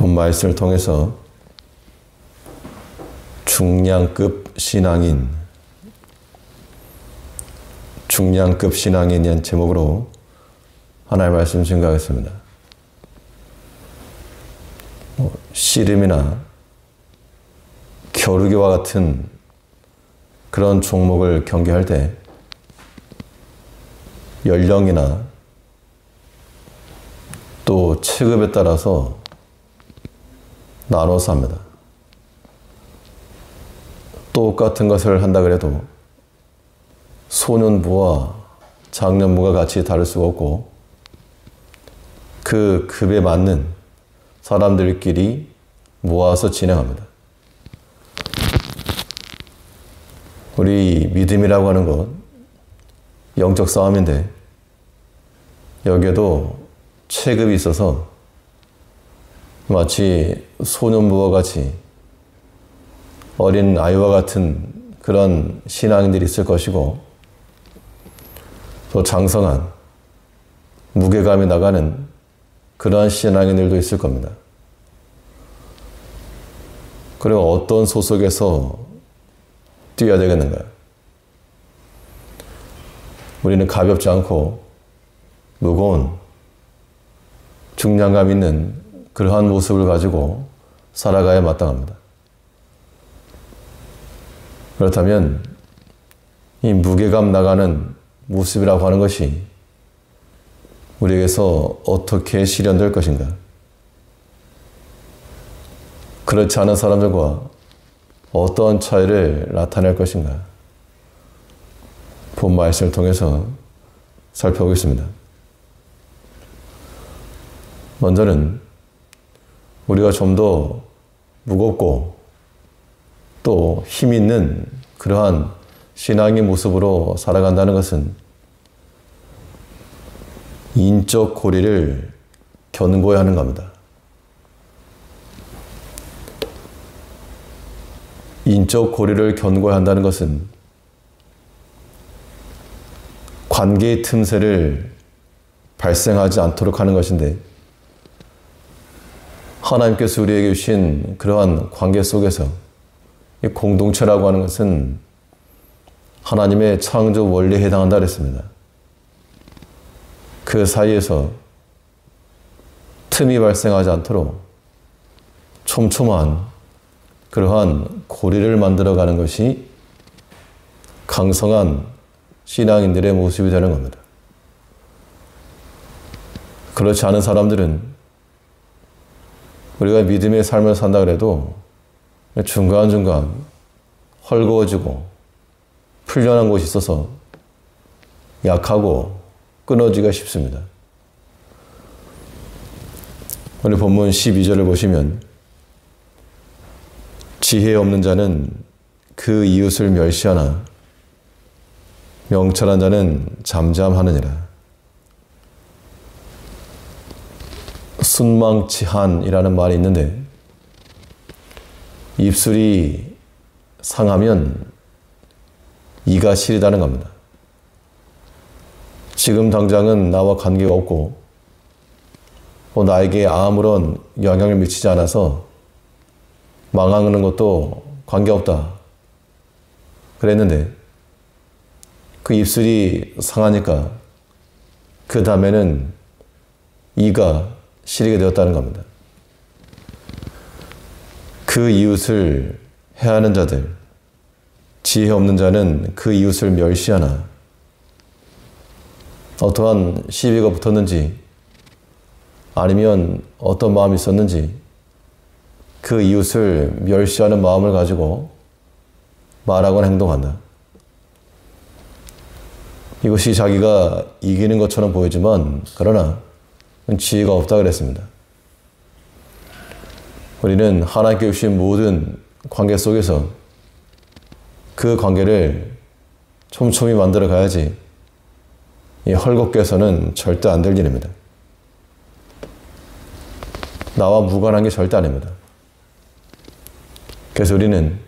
본 말씀을 통해서 중량급 신앙인이란 제목으로 하나의 말씀 증거하겠습니다. 씨름이나 겨루기와 같은 그런 종목을 경기할 때 연령이나 또 체급에 따라서 나눠서 합니다. 똑같은 것을 한다 그래도 소년부와 장년부가 같이 다를 수가 없고 그 급에 맞는 사람들끼리 모아서 진행합니다. 우리 믿음이라고 하는 것, 영적 싸움인데 여기에도 체급이 있어서 마치 소년부와 같이 어린 아이와 같은 그런 신앙인들이 있을 것이고 또 장성한 무게감이 나가는 그러한 신앙인들도 있을 겁니다. 그리고 어떤 소속에서 뛰어야 되겠는가요? 우리는 가볍지 않고 무거운 중량감 있는 그러한 모습을 가지고 살아가야 마땅합니다. 그렇다면 이 무게감 나가는 모습이라고 하는 것이 우리에게서 어떻게 실현될 것인가? 그렇지 않은 사람들과 어떤 차이를 나타낼 것인가? 본 말씀을 통해서 살펴보겠습니다. 먼저는 우리가 좀 더 무겁고 또 힘 있는 그러한 신앙의 모습으로 살아간다는 것은 인적 고리를 견고히 하는 겁니다. 인적 고리를 견고히 한다는 것은 관계의 틈새를 발생하지 않도록 하는 것인데 하나님께서 우리에게 주신 그러한 관계 속에서 이 공동체라고 하는 것은 하나님의 창조 원리에 해당한다 그랬습니다. 그 사이에서 틈이 발생하지 않도록 촘촘한 그러한 고리를 만들어가는 것이 강성한 신앙인들의 모습이 되는 겁니다. 그렇지 않은 사람들은 우리가 믿음의 삶을 산다 그래도 중간중간 헐거워지고 풀려난 곳이 있어서 약하고 끊어지기가 쉽습니다. 오늘 본문 12절을 보시면 지혜 없는 자는 그 이웃을 멸시하나 명철한 자는 잠잠하느니라. 순망치한이라는 말이 있는데 입술이 상하면 이가 시리다는 겁니다. 지금 당장은 나와 관계가 없고 나에게 아무런 영향을 미치지 않아서 망하는 것도 관계없다 그랬는데 그 입술이 상하니까 그 다음에는 이가 시리게 되었다는 겁니다. 그 이웃을 해하는 자들, 지혜 없는 자는 그 이웃을 멸시하나 어떠한 시비가 붙었는지 아니면 어떤 마음이 있었는지 그 이웃을 멸시하는 마음을 가지고 말하거나 행동한다. 이것이 자기가 이기는 것처럼 보이지만 그러나 지혜가 없다 그랬습니다. 우리는 하나님께 주신 모든 관계 속에서 그 관계를 촘촘히 만들어 가야지 헐겁게 해서는 절대 안 될 일입니다. 나와 무관한 게 절대 아닙니다. 그래서 우리는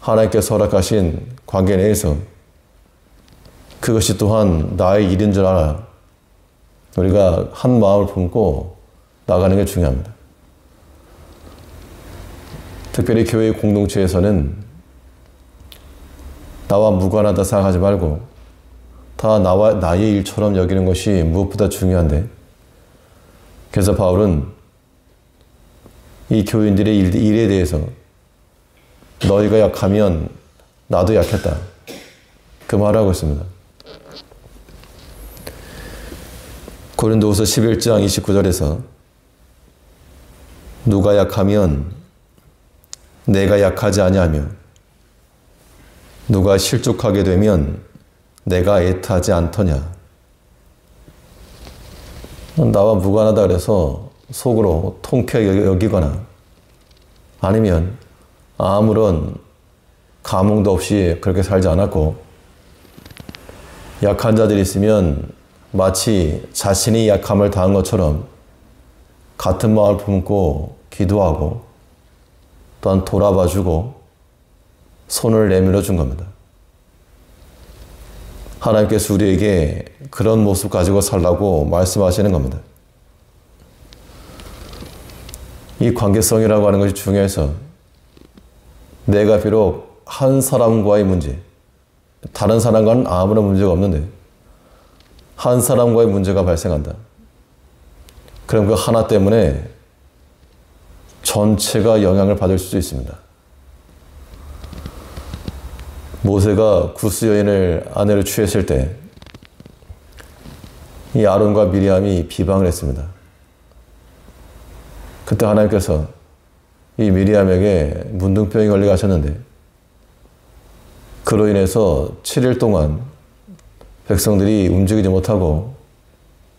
하나님께서 허락하신 관계 내에서 그것이 또한 나의 일인 줄 알아 우리가 한 마음을 품고 나가는 게 중요합니다. 특별히 교회 공동체에서는 나와 무관하다 생각하지 말고 다 나의 일처럼 여기는 것이 무엇보다 중요한데, 그래서 바울은 이 교인들의 일에 대해서 너희가 약하면 나도 약했다, 그 말하고 있습니다. 고린도후서 11장 29절에서 누가 약하면 내가 약하지 아니하며 누가 실족하게 되면 내가 애타지 않더냐. 나와 무관하다 그래서 속으로 통쾌하게 여기거나 아니면 아무런 감흥도 없이 그렇게 살지 않았고, 약한 자들이 있으면 마치 자신이 약함을 당한 것처럼 같은 마음을 품고 기도하고 또한 돌아봐주고 손을 내밀어 준 겁니다. 하나님께서 우리에게 그런 모습 가지고 살라고 말씀하시는 겁니다. 이 관계성이라고 하는 것이 중요해서 내가 비록 한 사람과의 문제, 다른 사람과는 아무런 문제가 없는데 한 사람과의 문제가 발생한다. 그럼 그 하나 때문에 전체가 영향을 받을 수도 있습니다. 모세가 구스 여인을 아내로 취했을 때 이 아론과 미리암이 비방을 했습니다. 그때 하나님께서 이 미리암에게 문둥병이 걸리게 하셨는데 그로 인해서 7일 동안 백성들이 움직이지 못하고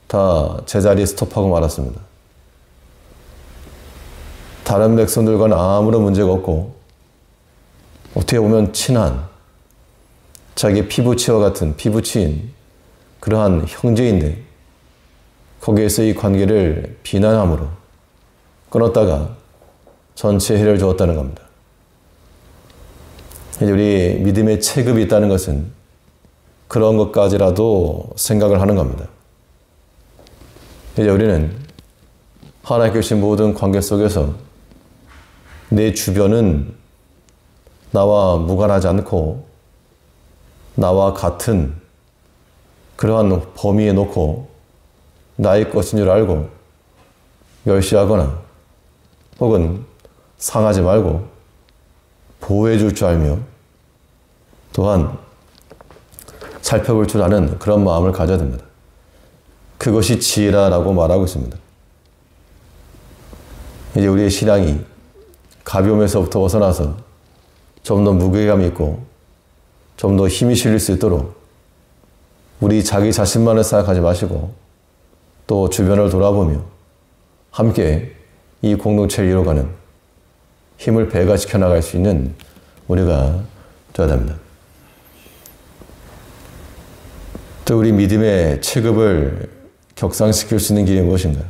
다 제자리에 스톱하고 말았습니다. 다른 백성들과는 아무런 문제가 없고 어떻게 보면 친한 자기의 피부치와 같은 피부치인 그러한 형제인데 거기에서 이 관계를 비난함으로 끊었다가 전체 해를 주었다는 겁니다. 우리 믿음의 체급이 있다는 것은 그런 것까지라도 생각을 하는 겁니다. 이제 우리는 하나님께 주신 모든 관계 속에서 내 주변은 나와 무관하지 않고 나와 같은 그러한 범위에 놓고 나의 것인 줄 알고 멸시하거나 혹은 상하지 말고 보호해 줄 줄 알며 또한 살펴볼 줄 아는 그런 마음을 가져야 됩니다. 그것이 지혜라고 말하고 있습니다. 이제 우리의 신앙이 가벼움에서부터 벗어나서 좀 더 무게감이 있고 좀 더 힘이 실릴 수 있도록 우리 자기 자신만을 생각하지 마시고 또 주변을 돌아보며 함께 이 공동체를 이뤄가는 힘을 배가시켜 나갈 수 있는 우리가 되어야 됩니다. 또 우리 믿음의 체급을 격상시킬 수 있는 길이 무엇인가?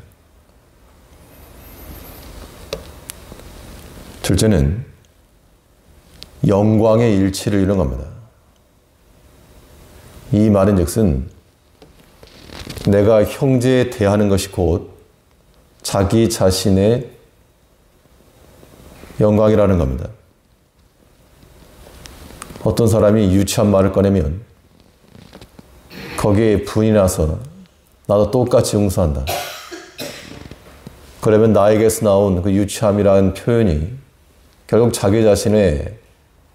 둘째는 영광의 일치를 이루는 겁니다. 이 말인 즉슨 내가 형제에 대하는 것이 곧 자기 자신의 영광이라는 겁니다. 어떤 사람이 유치한 말을 꺼내면 거기에 분이 나서 나도 똑같이 용서한다. 그러면 나에게서 나온 그 유치함이라는 표현이 결국 자기 자신의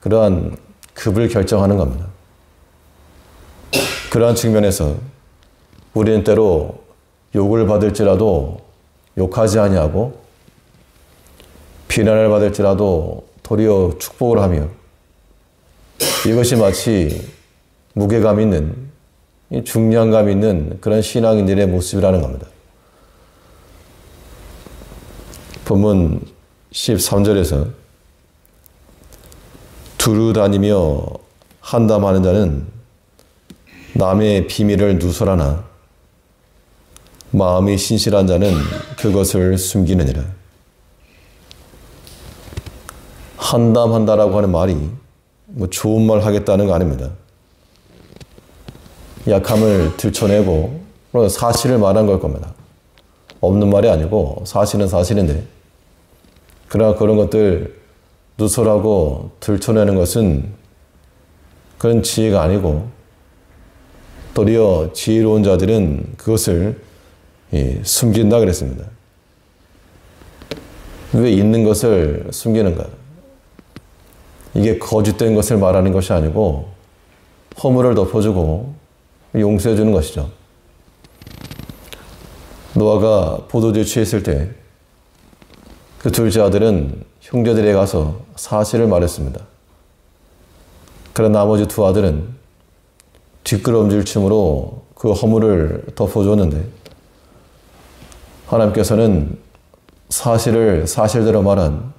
그러한 급을 결정하는 겁니다. 그러한 측면에서 우리는 때로 욕을 받을지라도 욕하지 아니하고 비난을 받을지라도 도리어 축복을 하며 이것이 마치 무게감 있는 중량감 있는 그런 신앙인들의 모습이라는 겁니다. 본문 13절에서 두루 다니며 한담하는 자는 남의 비밀을 누설하나 마음이 신실한 자는 그것을 숨기느니라. 한담한다라고 하는 말이 뭐 좋은 말 하겠다는 거 아닙니다. 약함을 들춰내고 사실을 말한 걸 겁니다. 없는 말이 아니고 사실은 사실인데 그러나 그런 것들 누설하고 들춰내는 것은 그런 지혜가 아니고 도리어 지혜로운 자들은 그것을 숨긴다 그랬습니다. 왜 있는 것을 숨기는가? 이게 거짓된 것을 말하는 것이 아니고 허물을 덮어주고 용서해주는 것이죠. 노아가 포도주에 취했을 때 그 둘째 아들은 형제들에게 가서 사실을 말했습니다. 그러나 나머지 두 아들은 뒷걸음질 춤으로 그 허물을 덮어줬는데 하나님께서는 사실을 사실대로 말한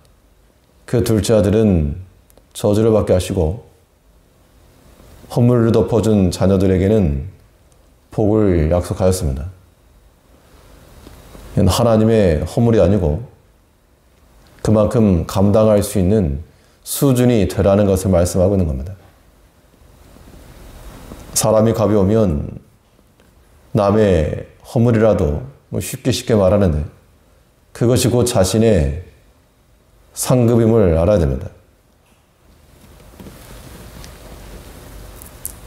그 둘째 아들은 저주를 받게 하시고 허물을 덮어준 자녀들에게는 복을 약속하였습니다. 하나님의 허물이 아니고 그만큼 감당할 수 있는 수준이 되라는 것을 말씀하고 있는 겁니다. 사람이 가벼우면 남의 허물이라도 쉽게 말하는데 그것이 곧 자신의 상급임을 알아야 됩니다.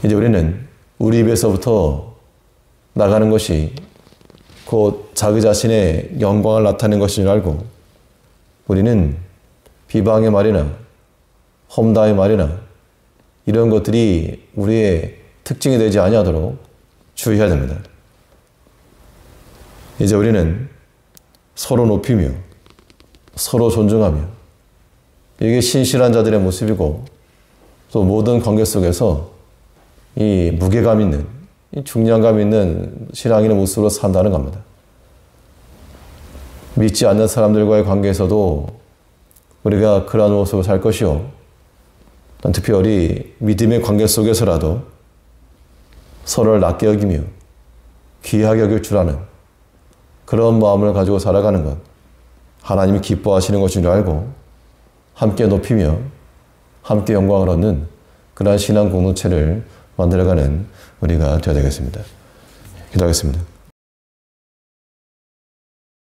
이제 우리는 우리 입에서부터 나가는 것이 곧 자기 자신의 영광을 나타내는 것인 줄 알고 우리는 비방의 말이나 험담의 말이나 이런 것들이 우리의 특징이 되지 아니하도록 주의해야 됩니다. 이제 우리는 서로 높이며 서로 존중하며 이게 신실한 자들의 모습이고 또 모든 관계 속에서 이 무게감 있는 이 중량감 있는 신앙인의 모습으로 산다는 겁니다. 믿지 않는 사람들과의 관계에서도 우리가 그러한 모습으로 살 것이요. 특별히 믿음의 관계 속에서라도 서로를 낮게 여기며 귀하게 여길 줄 아는 그런 마음을 가지고 살아가는 것, 하나님이 기뻐하시는 것인 줄 알고 함께 높이며 함께 영광을 얻는 그러한 신앙 공동체를 만들어가는 우리가 되어야 되겠습니다. 기도하겠습니다.